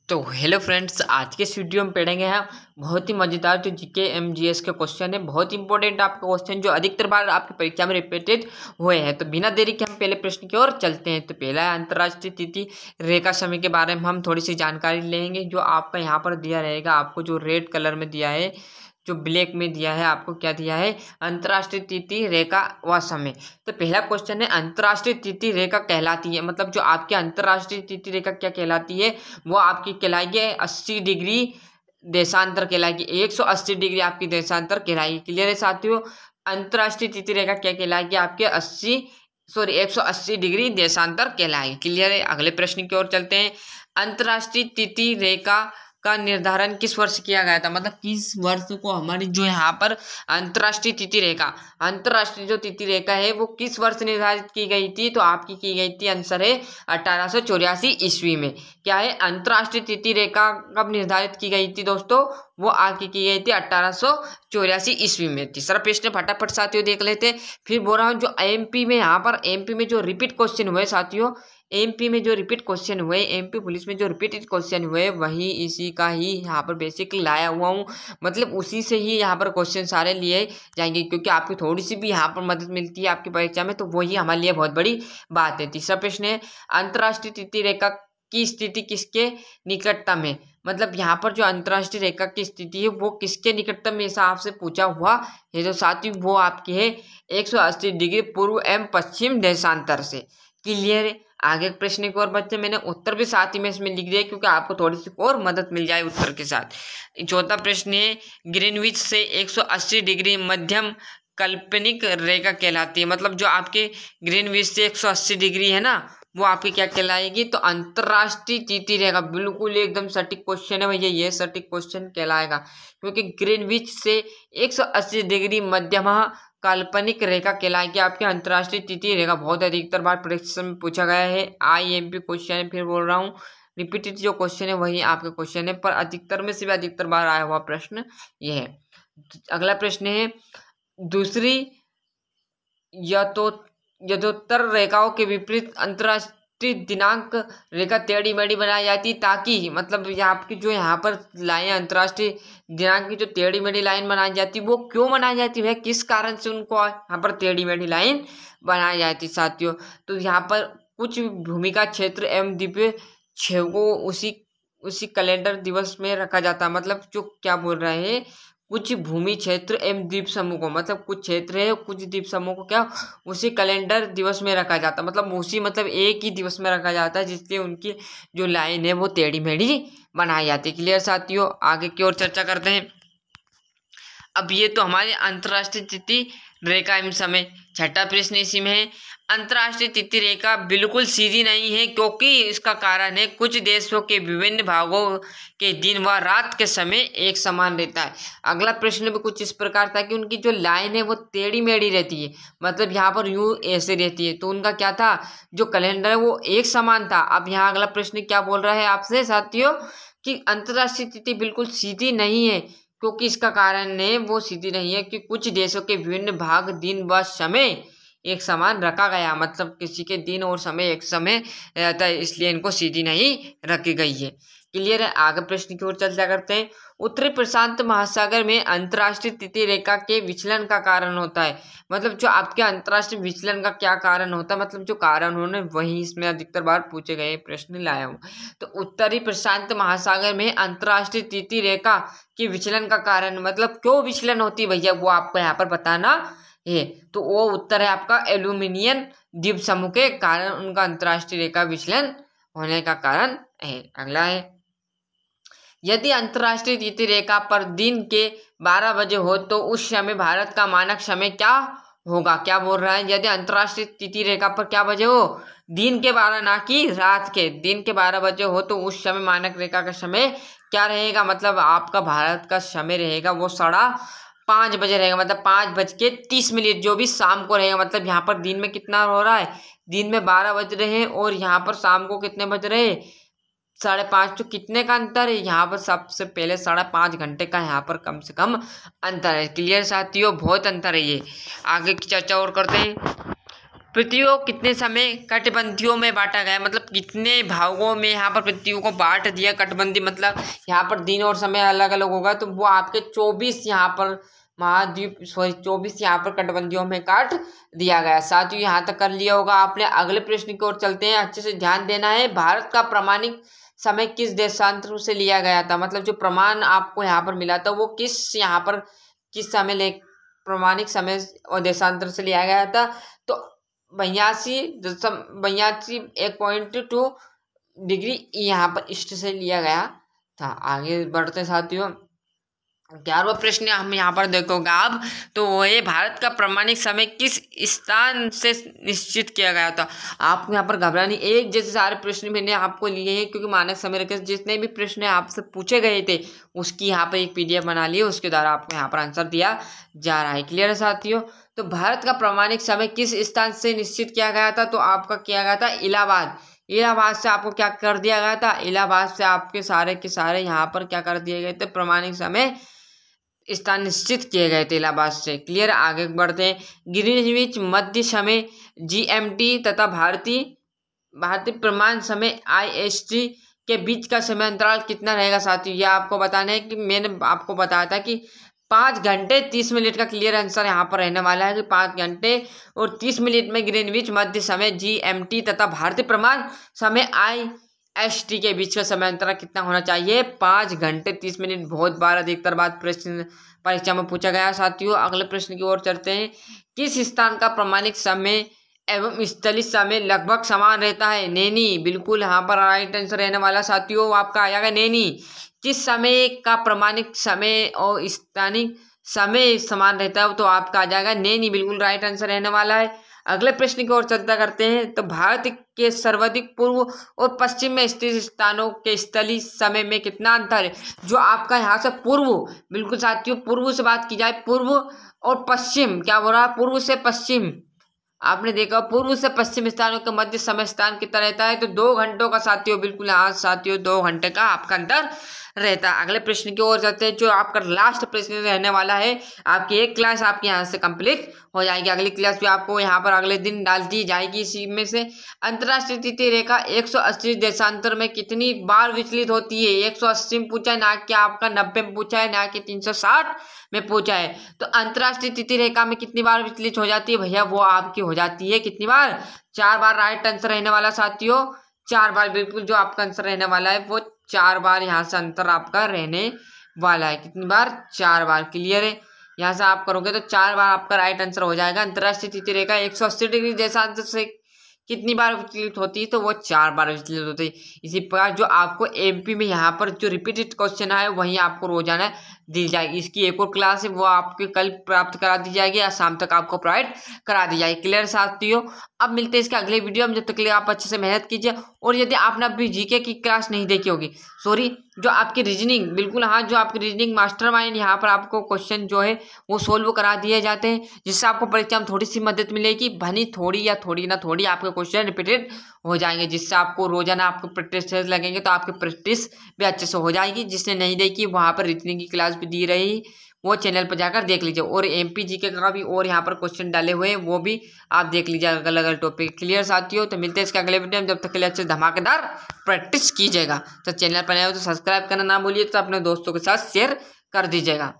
तो hello friends, आज के इस वीडियो में पढ़ेंगे हम बहुत ही मज़ेदार जो जीके एमजीएस के क्वेश्चन है। बहुत इंपॉर्टेंट आपके क्वेश्चन जो अधिकतर बार आपकी परीक्षा में रिपीटेड हुए हैं। तो बिना देरी के हम पहले प्रश्न की ओर चलते हैं। तो पहला है अंतर्राष्ट्रीय तिथि रेखा समय के बारे में हम थोड़ी सी जानकारी लेंगे। जो आपका यहाँ पर दिया रहेगा, आपको जो रेड कलर में दिया है, जो ब्लैक में दिया है, आपको क्या दिया है, अंतर्राष्ट्रीय तिथि रेखा व समय। तो पहला क्वेश्चन है अंतर्राष्ट्रीय तिथि रेखा कहलाती है, मतलब जो आपकी अंतर्राष्ट्रीय तिथि रेखा क्या कहलाती है, वो आपकी कहलाएगी 80 डिग्री देशांतर कहलाएगी। 180 डिग्री आपकी देशांतर कहलाएगी। क्लियर है साथियों। अंतर्राष्ट्रीय तिथि रेखा क्या कहलाएगी, आपके 180 डिग्री देशांतर कहलाएगी। क्लियर है। अगले प्रश्न की ओर चलते हैं। अंतर्राष्ट्रीय तिथि रेखा का निर्धारण किस वर्ष किया गया था, मतलब किस वर्ष को हमारी जो यहाँ पर अंतर्राष्ट्रीय तिथि रेखा है वो किस वर्ष निर्धारित की गई थी। तो आपकी की गई थी, आंसर है 1884 ईस्वी में। क्या है, अंतर्राष्ट्रीय तिथि रेखा कब निर्धारित की गई थी दोस्तों, वो आपकी की गई थी 1884 ईस्वी में। तीसरा प्रश्न फटाफट साथियों देख लेते हैं। फिर बोल रहा हूँ जो एमपी में, यहाँ पर एमपी में जो रिपीट क्वेश्चन हुए साथियों, एमपी में जो रिपीट क्वेश्चन हुए, एमपी पुलिस में जो रिपीटेड क्वेश्चन हुए, वही इसी का ही यहाँ पर बेसिकली लाया हुआ हूँ। मतलब उसी से ही यहाँ पर क्वेश्चन सारे लिए जाएंगे, क्योंकि आपकी थोड़ी सी भी यहाँ पर मदद मिलती है आपकी परीक्षा में, तो वही हमारे लिए बहुत बड़ी बात है। तीसरा प्रश्न है अंतर्राष्ट्रीय तिथि रेखा की स्थिति किसके निकटतम है, मतलब यहाँ पर जो अंतर्राष्ट्रीय रेखा की स्थिति है वो किसके निकटतम हिसाब से पूछा हुआ है। जो साथियों वो आपकी है 180 डिग्री पूर्व एवं पश्चिम देशांतर से। क्लियर है। आगे प्रश्न की ओर बच्चे, मैंने उत्तर भी साथ ही में इसमें लिख दिया क्योंकि आपको थोड़ी सी और मदद मिल जाए उत्तर के साथ। चौथा प्रश्न है ग्रीनविच से 180 डिग्री मध्यम काल्पनिक रेखा कहलाती है, मतलब जो आपके ग्रीनविच से 180 डिग्री है ना, वो आपकी क्या कहलाएगी, तो अंतर्राष्ट्रीय तिथि रेखा। बिल्कुल एकदम सटीक क्वेश्चन है भैया, ये सटीक क्वेश्चन कहलाएगा, क्योंकि ग्रीनविच से 180 डिग्री मध्यमा काल्पनिक रेखा कहलाएगी आपके अंतर्राष्ट्रीय तिथि रेखा। बहुत अधिकतर बार परीक्षा में पूछा गया है, आईएमपी क्वेश्चन है। फिर बोल रहा हूँ रिपीटेड जो क्वेश्चन है वही आपके क्वेश्चन है, पर अधिकतर में से भी अधिकतर बार आया हुआ प्रश्न ये है। अगला प्रश्न है दूसरी यथोत्तर रेखाओं के विपरीत अंतर्राष्ट्रीय दिनांक रेखा टेढ़ी मेढ़ी बनाई जाती, ताकि मतलब आपकी जो यहाँ पर लाइन अंतर्राष्ट्रीय दिनांक की जो टेढ़ी मेढ़ी लाइन बनाई जाती, वो क्यों बनाई जाती है, किस कारण से उनको यहाँ पर टेढ़ी मेढ़ी लाइन बनाई जाती साथियों। तो यहाँ पर कुछ भूमिका क्षेत्र एवं दिव्य क्षेत्र को उसी कैलेंडर दिवस में रखा जाता है। मतलब जो क्या बोल रहे हैं, कुछ भूमि क्षेत्र एवं द्वीप समूह को, मतलब कुछ क्षेत्र है कुछ द्वीप समूह को क्या उसी कैलेंडर दिवस में रखा जाता है, मतलब एक ही दिवस में रखा जाता है, जिसलिए उनकी जो लाइन है वो टेढ़ी मेढ़ी बनाई जाती है। क्लियर साथियों। आगे की ओर चर्चा करते हैं। अब ये तो हमारे अंतर्राष्ट्रीय तिथि रेखा एवं समय। छठा प्रश्न इसी में है अंतर्राष्ट्रीय तिथि रेखा बिल्कुल सीधी नहीं है, क्योंकि इसका कारण है कुछ देशों के विभिन्न भागों के दिन व रात के समय एक समान रहता है। अगला प्रश्न भी कुछ इस प्रकार था कि उनकी जो लाइन है वो टेढ़ी मेढ़ी रहती है, मतलब यहाँ पर यूं ऐसे रहती है, तो उनका क्या था, जो कैलेंडर है वो एक समान था। अब यहाँ अगला प्रश्न क्या बोल रहा है आपसे साथियों, कि अंतर्राष्ट्रीय तिथि बिल्कुल सीधी नहीं है, क्योंकि इसका कारण है वो सीधी नहीं है कि कुछ देशों के विभिन्न भाग दिन व समय एक समान रखा गया, मतलब किसी के दिन और समय एक समय रहता है, इसलिए इनको सीधी नहीं रखी गई है। क्लियर है। आगे प्रश्न की ओर चर्चा करते हैं। उत्तरी प्रशांत महासागर में अंतर्राष्ट्रीय तिथि रेखा के विचलन का कारण होता है, मतलब जो आपके अंतर्राष्ट्रीय विचलन का क्या कारण होता है, मतलब जो कारण होने वही इसमें अधिकतर बार पूछे गए प्रश्न लाया हूँ। तो उत्तरी प्रशांत महासागर में अंतर्राष्ट्रीय तिथि रेखा के विचलन का कारण, मतलब क्यों विचलन होती है भैया, वो आपको यहाँ पर बताना है। तो वो उत्तर है आपका एल्यूमिनियम द्वीप समूह के कारण उनका अंतर्राष्ट्रीय रेखा विचलन होने का कारण है। अगला है यदि अंतर्राष्ट्रीय तिथि रेखा पर दिन के 12 बजे हो तो उस समय भारत का मानक समय क्या होगा। क्या बोल रहा है, यदि अंतर्राष्ट्रीय तिथि रेखा पर क्या बजे हो, दिन के 12, ना कि रात के, दिन के 12 बजे हो तो उस समय मानक रेखा का समय क्या रहेगा, मतलब आपका भारत का समय रहेगा वो 5:30 बजे रहेगा, मतलब 5:30 जो भी शाम को रहेगा। मतलब यहाँ पर दिन में कितना हो रहा है, दिन में 12 बज रहे हैं और यहाँ पर शाम को कितने बज रहे हैं, 5:30। तो कितने का अंतर है, यहाँ पर सबसे पहले 5.5 घंटे का यहाँ पर कम से कम अंतर है। क्लियर साथियों, बहुत अंतर है ये। आगे की चर्चा और करते हैं। पृथ्वी को कितने समय कटिबंधियों में बांटा गया, मतलब कितने भागों में यहाँ पर पृथ्वी को बांट दिया। कटिबंधी मतलब यहाँ पर दिन और समय अलग अलग होगा, तो वो आपके 24 यहाँ पर महाद्वीप 24 यहाँ पर कटिबंधियों में काट दिया गया। साथियों यहाँ तक कर लिया होगा आपने। अगले प्रश्न की ओर चलते हैं, अच्छे से ध्यान देना है। भारत का प्रमाणिक समय किस देशांतर से लिया गया था, मतलब जो प्रमाण आपको यहाँ पर मिला था वो किस समय प्रमाणिक समय और देशांतर से लिया गया था। तो 82.2 डिग्री यहाँ पर ईस्ट से लिया गया था। आगे बढ़ते साथियों, 11वां प्रश्न हम यहाँ पर देखोगे आप, तो वो ये भारत का प्रमाणिक समय किस स्थान से निश्चित किया गया था। आपको यहाँ पर घबरानी, एक जैसे सारे प्रश्न मैंने आपको लिए हैं क्योंकि मानक समय रेखा जितने भी प्रश्न आपसे पूछे गए थे उसकी यहाँ पर एक PDF बना ली है, उसके द्वारा आपको यहाँ पर आंसर दिया जा रहा है। क्लियर है साथियों। तो भारत का प्रमाणिक समय किस स्थान से निश्चित किया गया था, तो आपका किया गया था इलाहाबाद से आपको क्या कर दिया गया था, इलाहाबाद से आपके सारे के सारे यहाँ पर क्या कर दिए गए थे, प्रमाणिक समय स्थान निश्चित किए गए थे इलाहाबाद से। क्लियर। आगे बढ़ते हैं, ग्रीनविच मध्य समय GMT तथा भारतीय प्रमाण समय IST के बीच का समय अंतराल कितना रहेगा साथियों। यह आपको बताना है कि मैंने आपको बताया था कि 5 घंटे 30 मिनट का क्लियर आंसर यहाँ पर रहने वाला है कि 5 घंटे और 30 मिनट में ग्रीनविच मध्य समय GMT तथा भारतीय प्रमाण समय IST के बीच का समय अंतराल कितना होना चाहिए, 5 घंटे 30 मिनट। बहुत बार अधिकतर बात प्रश्न परीक्षा में पूछा गया साथियों। अगले प्रश्न की ओर चलते हैं, किस स्थान का प्रमाणिक समय एवं स्थलीय समय लगभग समान रहता है। नैनी, बिल्कुल यहाँ पर राइट आंसर रहने वाला साथियों आपका आ जाएगा नैनी। किस समय का प्रमाणिक समय और स्थानीय समय समान रहता है, तो आपका आ जाएगा नैनी, बिल्कुल राइट आंसर रहने वाला है। अगले प्रश्न की ओर चर्चा करते हैं, तो भारत के सर्वाधिक पूर्व और पश्चिम में स्थित स्थानों के स्थलीय समय में कितना अंतर है। जो आपका यहाँ से पूर्व, बिल्कुल साथियों पूर्व से बात की जाए, पूर्व और पश्चिम, क्या हो रहा है, पूर्व से पश्चिम, आपने देखा पूर्व से पश्चिम स्थानों के मध्य समय स्थान कितना रहता है, तो 2 घंटों का साथियों, बिल्कुल हाँ साथियों 2 घंटे का आपका अंतर रहता है। अगले प्रश्न की ओर चलते हैं, जो आपका लास्ट प्रश्न रहने वाला है। आपकी एक क्लास आपके यहाँ से कंप्लीट हो जाएगी, अगली क्लास भी आपको यहाँ पर अगले दिन डाल दी जाएगी। इसी में से अंतरराष्ट्रीय तिथि रेखा 180 देशांतर में कितनी बार विचलित होती है। 180 में पूछा है, ना कि आपका 90 में पूछा है, ना कि 360 में पूछा है। तो अंतरराष्ट्रीय तिथि रेखा में कितनी बार विचलित हो जाती है भैया, वो आपकी हो जाती है कितनी बार, 4 बार राइट आंसर रहने वाला साथियों, 4 बार, बिल्कुल जो आपका आंसर रहने वाला है वो 4 बार यहाँ से अंतर आपका रहने वाला है। कितनी बार, 4 बार। क्लियर है। यहाँ से आप करोगे तो 4 बार आपका राइट आंसर हो जाएगा। अंतरराष्ट्रीय तिथि रेखा 180 डिग्री देशांतर से कितनी बार विचलित होती है, तो वो 4 बार विचलित होती है। इसी प्रकार जो आपको MP में यहाँ पर जो रिपीटेड क्वेश्चन आए वहीं आपको रोजाना दी जाएगी। इसकी एक और क्लास है, वो आपके कल प्राप्त करा दी जाएगी या शाम तक आपको प्रोवाइड करा दी जाएगी। क्लियर साथियों। अब मिलते हैं इसके अगले वीडियो में, जब तक के लिए आप अच्छे से मेहनत कीजिए। और यदि आपने अभी GK की क्लास नहीं देखी होगी, सॉरी, जो आपकी रीजनिंग, बिल्कुल हाँ, जो आपकी रीजनिंग मास्टरमाइंड, यहाँ पर आपको क्वेश्चन जो है वो सोल्व करा दिए जाते हैं, जिससे आपको परीक्षा में थोड़ी सी मदद मिलेगी। भनी थोड़ी या थोड़ी ना थोड़ी आपके क्वेश्चन रिपीटेड हो जाएंगे, जिससे आपको रोजाना आपको प्रैक्टिस लगेंगे, तो आपकी प्रैक्टिस भी अच्छे से हो जाएगी। जिसने नहीं देखी वहाँ पर रीजनिंग की क्लास भी दी रही, वो चैनल पर जाकर देख लीजिए। और MP GK का भी और यहाँ पर क्वेश्चन डाले हुए हैं, वो भी आप देख लीजिए, अलग अलग टॉपिक। क्लियर साथियों। तो मिलते हैं इसके अगले वीडियो में, जब तक के लिए अच्छे धमाकेदार प्रैक्टिस कीजिएगा। तो चैनल पर नए हो तो सब्सक्राइब करना ना भूलिए, तो अपने दोस्तों के साथ शेयर कर दीजिएगा।